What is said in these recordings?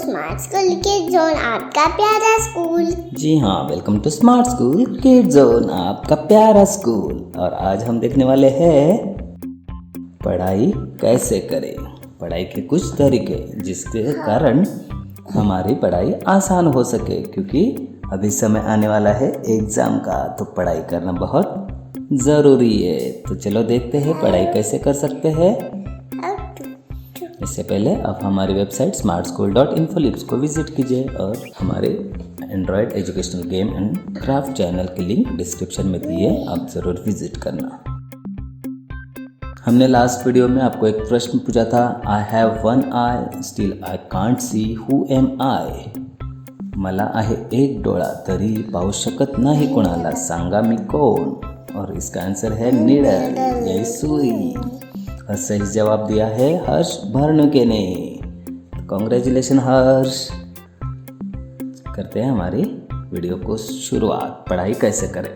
Smart school kid zone, आपका प्यारा school. जी हाँ, welcome to smart school kid zone, आपका प्यारा स्कूल। और आज हम देखने वाले हैं पढ़ाई कैसे करें, पढ़ाई के कुछ तरीके जिसके कारण हमारी पढ़ाई आसान हो सके, क्योंकि अभी समय आने वाला है एग्ज़ाम का, तो पढ़ाई करना बहुत ज़रूरी है। तो चलो देखते हैं पढ़ाई कैसे कर सकते हैं। इससे पहले आप हमारी वेबसाइट smartschool.info को विजिट कीजिए और हमारे Android educational game and craft channel की लिंक डिस्क्रिप्शन में दी है, आप ज़रूर विजिट करना। हमने लास्ट वीडियो में आपको एक प्रश्न पूछा था, I have one I still I can't see who am I. मला आहे एक डोळा तरी पाहू शकत नाही कोणाला, सांगा मी कोण। और इसका आंसर है नीडल यानी सुई। और सही जवाब दिया है हर्ष भर्नुके ने। कॉन्ग्रेचुलेशन हर्ष। करते हैं हमारी वीडियो को शुरुआत, पढ़ाई कैसे करें।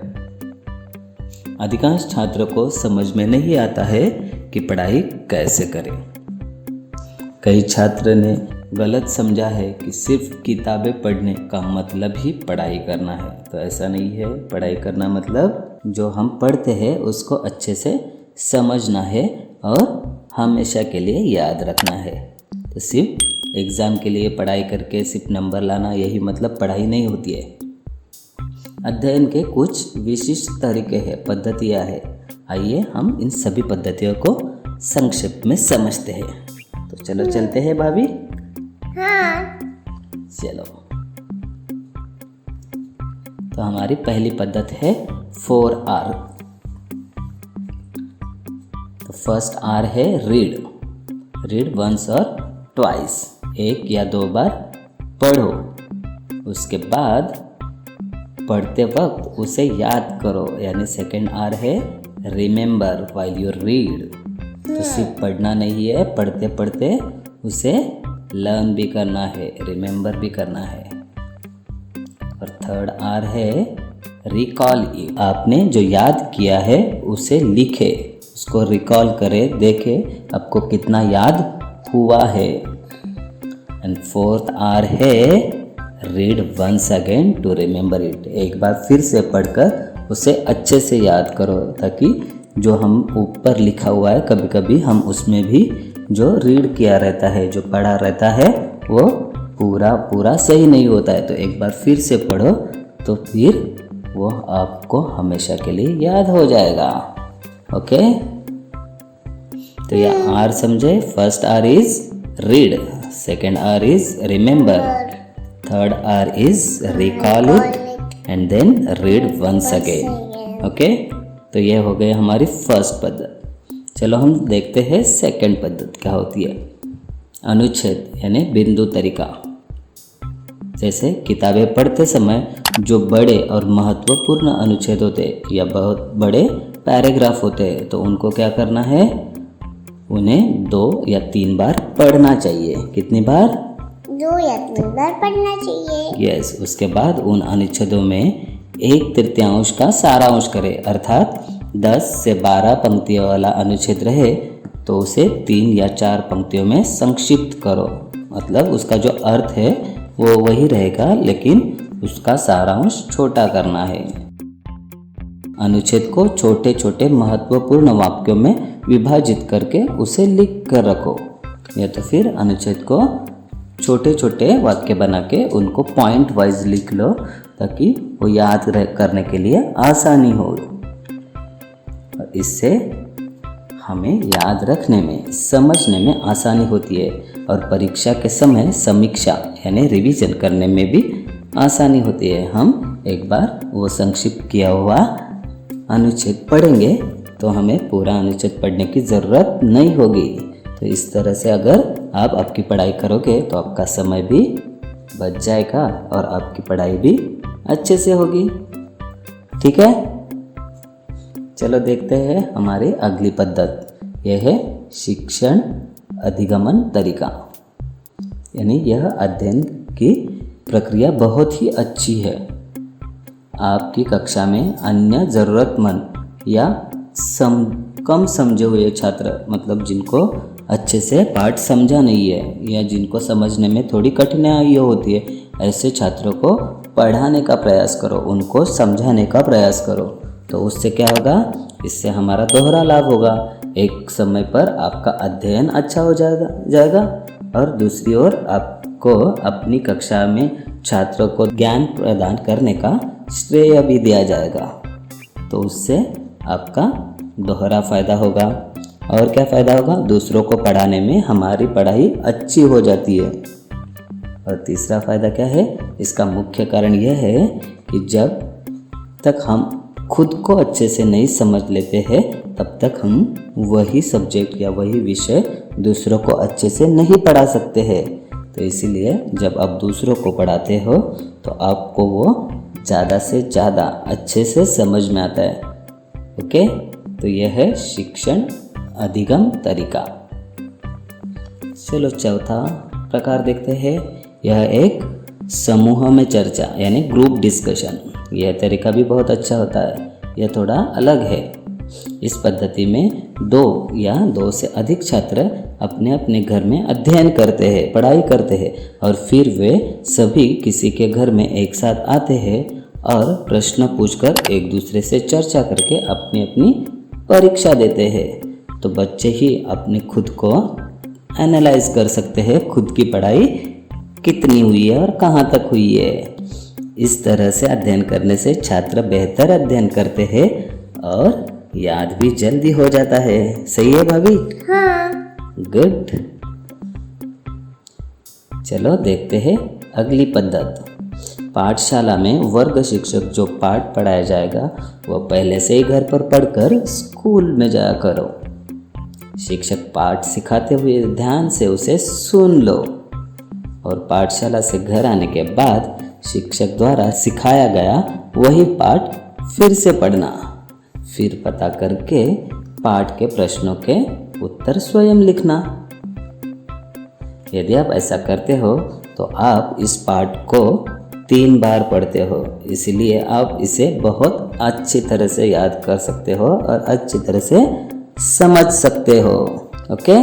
अधिकांश छात्रों को समझ में नहीं आता है कि पढ़ाई कैसे करें। कई छात्र ने गलत समझा है कि सिर्फ किताबें पढ़ने का मतलब ही पढ़ाई करना है। तो ऐसा नहीं है, पढ़ाई करना मतलब जो हम पढ़ते हैं उसको अच्छे से समझना है और हमेशा के लिए याद रखना है। तो सिर्फ एग्ज़ाम के लिए पढ़ाई करके सिर्फ नंबर लाना, यही मतलब पढ़ाई नहीं होती है। अध्ययन के कुछ विशिष्ट तरीके हैं, पद्धतियाँ हैं। आइए हम इन सभी पद्धतियों को संक्षिप्त में समझते हैं। तो चलो चलते हैं भाभी। हाँ, चलो। तो हमारी पहली पद्धति है 4R। तो फर्स्ट R है रीड। रीड वंस और ट्वाइस, एक या दो बार पढ़ो। उसके बाद पढ़ते वक्त उसे याद करो, यानी सेकंड R है रिमेंबर व्हाइल यू रीड। तो सिर्फ पढ़ना नहीं है, पढ़ते पढ़ते उसे लर्न भी करना है, रिमेंबर भी करना है। और थर्ड R है रिकॉल। आपने जो याद किया है उसे लिखे, उसको रिकॉल करें, देखें आपको कितना याद हुआ है। एंड फोर्थ R है read once again to remember it. एक बार फिर से पढ़कर उसे अच्छे से याद करो, ताकि जो हम ऊपर लिखा हुआ है कभी कभी हम उसमें भी जो रीड किया रहता है, जो पढ़ा रहता है, वो पूरा सही नहीं होता है। तो एक बार फिर से पढ़ो, तो फिर वो आपको हमेशा के लिए याद हो जाएगा। ओके, तो ये R समझे। First R is read, second R is remember, third R is recall it and then read once again. Okay, तो ये हो गई हमारी फर्स्ट पद्धति। चलो हम देखते हैं सेकंड पद्धति क्या होती है। अनुच्छेद यानी बिंदु तरीका। जैसे किताबें पढ़ते समय जो बड़े और महत्वपूर्ण अनुच्छेद होते हैं या बहुत बड़े पैराग्राफ होते हैं, तो उनको क्या करना है, उन्हें 2 या 3 बार पढ़ना चाहिए। कितनी बार? 2 या 3 बार पढ़ना चाहिए। यस। उसके बाद उन अनुच्छेदों में 1/3 का सारांश करें, अर्थात 10 से 12 पंक्तियों वाला अनुच्छेद रहे तो उसे 3 या 4 पंक्तियों में संक्षिप्त करो। मतलब उसका जो अर्थ है वो वही रहेगा, लेकिन उसका सारांश छोटा करना है। अनुच्छेद को छोटे छोटे महत्वपूर्ण वाक्यों में विभाजित करके उसे लिख कर रखो, या तो फिर अनुच्छेद को छोटे छोटे वाक्य बना के उनको पॉइंट वाइज लिख लो, ताकि वो याद करने के लिए आसानी हो। और इससे हमें याद रखने में, समझने में आसानी होती है और परीक्षा के समय समीक्षा यानी रिवीजन करने में भी आसानी होती है। हम एक बार वो संक्षिप्त किया हुआ अनुच्छेद पढ़ेंगे तो हमें पूरा अनुच्छेद पढ़ने की ज़रूरत नहीं होगी। तो इस तरह से अगर आप आपकी पढ़ाई करोगे तो आपका समय भी बच जाएगा और आपकी पढ़ाई भी अच्छे से होगी। ठीक है, चलो देखते हैं हमारी अगली पद्धति। यह है शिक्षण अधिगमन तरीका, यानी यह अध्ययन की प्रक्रिया बहुत ही अच्छी है। आपकी कक्षा में अन्य ज़रूरतमंद या कम समझे हुए छात्र, मतलब जिनको अच्छे से पाठ समझा नहीं है या जिनको समझने में थोड़ी कठिनाई होती है, ऐसे छात्रों को पढ़ाने का प्रयास करो, उनको समझाने का प्रयास करो। तो उससे क्या होगा, इससे हमारा दोहरा लाभ होगा। एक समय पर आपका अध्ययन अच्छा हो जाएगा और दूसरी ओर आपको अपनी कक्षा में छात्रों को ज्ञान प्रदान करने का श्रेय भी दिया जाएगा। तो उससे आपका दोहरा फायदा होगा। और क्या फ़ायदा होगा, दूसरों को पढ़ाने में हमारी पढ़ाई अच्छी हो जाती है। और तीसरा फ़ायदा क्या है, इसका मुख्य कारण यह है कि जब तक हम खुद को अच्छे से नहीं समझ लेते हैं तब तक हम वही सब्जेक्ट या वही विषय दूसरों को अच्छे से नहीं पढ़ा सकते हैं। तो इसीलिए जब आप दूसरों को पढ़ाते हो तो आपको वो ज़्यादा से ज़्यादा अच्छे से समझ में आता है। ओके, तो यह है शिक्षण अधिगम तरीका। चलो चौथा प्रकार देखते हैं। यह एक समूह में चर्चा यानी ग्रुप डिस्कशन। यह तरीका भी बहुत अच्छा होता है। यह थोड़ा अलग है। इस पद्धति में 2 या 2 से अधिक छात्र अपने अपने घर में अध्ययन करते हैं, पढ़ाई करते हैं और फिर वे सभी किसी के घर में एक साथ आते हैं और प्रश्न पूछकर एक दूसरे से चर्चा करके अपनी अपनी परीक्षा देते हैं। तो बच्चे ही अपने खुद को एनालाइज कर सकते हैं, खुद की पढ़ाई कितनी हुई है और कहाँ तक हुई है। इस तरह से अध्ययन करने से छात्र बेहतर अध्ययन करते हैं और याद भी जल्दी हो जाता है। सही है भाभी? हाँ। गुड। चलो देखते हैं अगली पद्धति। पाठशाला में वर्ग शिक्षक जो पाठ पढ़ाया जाएगा वो पहले से ही घर पर पढ़कर स्कूल में जाया करो। शिक्षक पाठ सिखाते हुए ध्यान से उसे सुन लो और पाठशाला से घर आने के बाद शिक्षक द्वारा सिखाया गया वही पाठ फिर से पढ़ना, फिर पता करके पाठ के प्रश्नों के उत्तर स्वयं लिखना। यदि आप ऐसा करते हो तो आप इस पाठ को 3 बार पढ़ते हो, इसलिए आप इसे बहुत अच्छी तरह से याद कर सकते हो और अच्छी तरह से समझ सकते हो। ओके,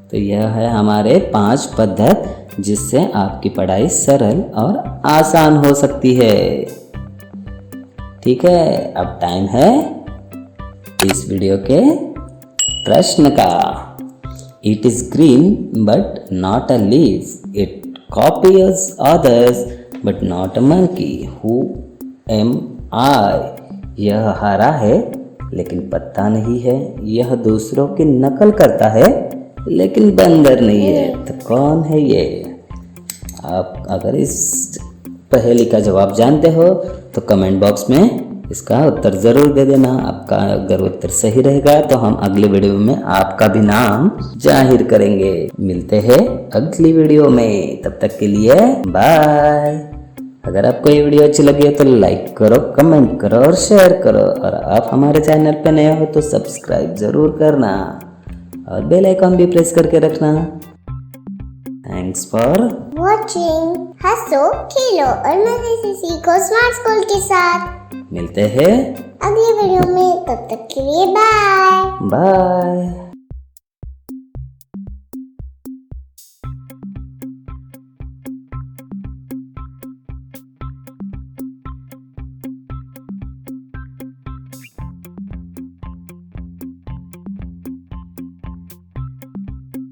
तो यह है हमारे 5 पद्धति जिससे आपकी पढ़ाई सरल और आसान हो सकती है। ठीक है, अब टाइम है इस वीडियो के प्रश्न का। It is green but not a leaf, it copies others but not a monkey, who am I? यह हरा है लेकिन पत्ता नहीं है, यह दूसरों की नकल करता है लेकिन बंदर नहीं है। तो कौन है ये? आप अगर इस पहेली का जवाब जानते हो तो कमेंट बॉक्स में इसका उत्तर ज़रूर दे देना। आपका अगर उत्तर सही रहेगा तो हम अगले वीडियो में आपका भी नाम जाहिर करेंगे। मिलते हैं अगली वीडियो में, तब तक के लिए बाय। अगर आपको ये वीडियो अच्छी लगी है तो लाइक करो, कमेंट करो और शेयर करो। और आप हमारे चैनल पर नए हो तो सब्सक्राइब ज़रूर करना और बेल आइकॉन भी प्रेस करके रखना। Thanks for watching. हंसो, खेलो और मजे से सीखो स्मार्ट स्कूल के साथ। मिलते हैं अगली वीडियो में, तब तक के लिए बाय। बाय।